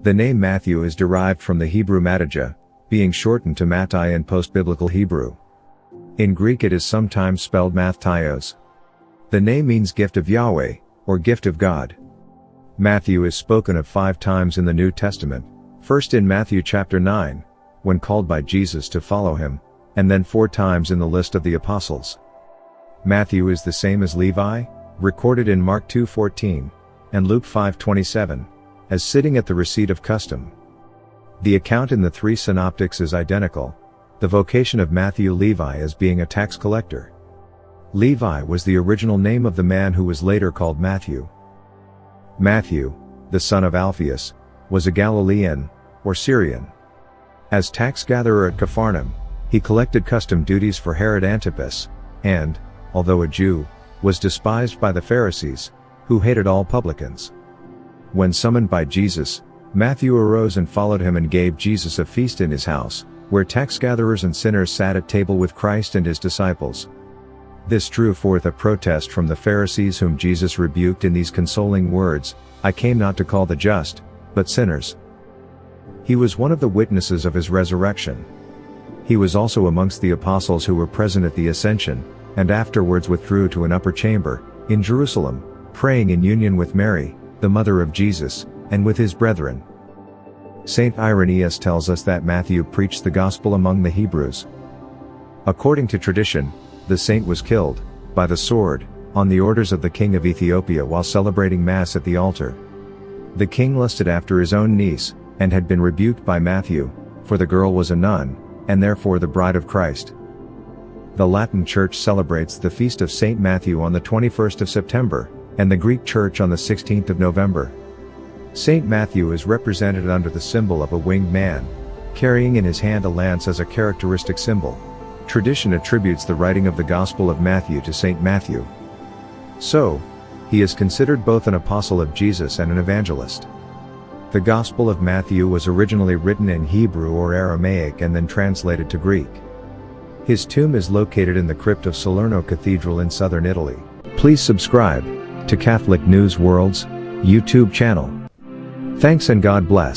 The name Matthew is derived from the Hebrew Mattijah, being shortened to Mattai in post-biblical Hebrew. In Greek it is sometimes spelled Matthaios. The name means gift of Yahweh, or gift of God. Matthew is spoken of 5 times in the New Testament, first in Matthew chapter 9, when called by Jesus to follow him, and then 4 times in the list of the apostles. Matthew is the same as Levi, recorded in Mark 2:14, and Luke 5:27, as sitting at the receipt of custom. The account in the 3 synoptics is identical, the vocation of Matthew Levi as being a tax collector. Levi was the original name of the man who was later called Matthew. Matthew, the son of Alphaeus, was a Galilean, or Syrian. As tax gatherer at Capharnaum, he collected custom duties for Herod Antipas, and, although a Jew, was despised by the Pharisees, who hated all publicans. When summoned by Jesus, Matthew arose and followed him and gave Jesus a feast in his house, where tax gatherers and sinners sat at table with Christ and his disciples. This drew forth a protest from the Pharisees, whom Jesus rebuked in these consoling words, "I came not to call the just, but sinners." He was one of the witnesses of his resurrection. He was also amongst the apostles who were present at the ascension, and afterwards withdrew to an upper chamber, in Jerusalem, praying in union with Mary, the mother of Jesus, and with his brethren. Saint Irenaeus tells us that Matthew preached the gospel among the Hebrews. According to tradition, the saint was killed, by the sword, on the orders of the king of Ethiopia while celebrating Mass at the altar. The king lusted after his own niece, and had been rebuked by Matthew, for the girl was a nun, and therefore the bride of Christ. The Latin Church celebrates the feast of Saint Matthew on the 21st of September, and the Greek Church on the 16th of November. Saint Matthew is represented under the symbol of a winged man, carrying in his hand a lance as a characteristic symbol. Tradition attributes the writing of the Gospel of Matthew to Saint Matthew. So, he is considered both an apostle of Jesus and an evangelist. The Gospel of Matthew was originally written in Hebrew or Aramaic and then translated to Greek. His tomb is located in the crypt of Salerno Cathedral in southern Italy. Please subscribe to Catholic News World's YouTube channel. Thanks and God bless.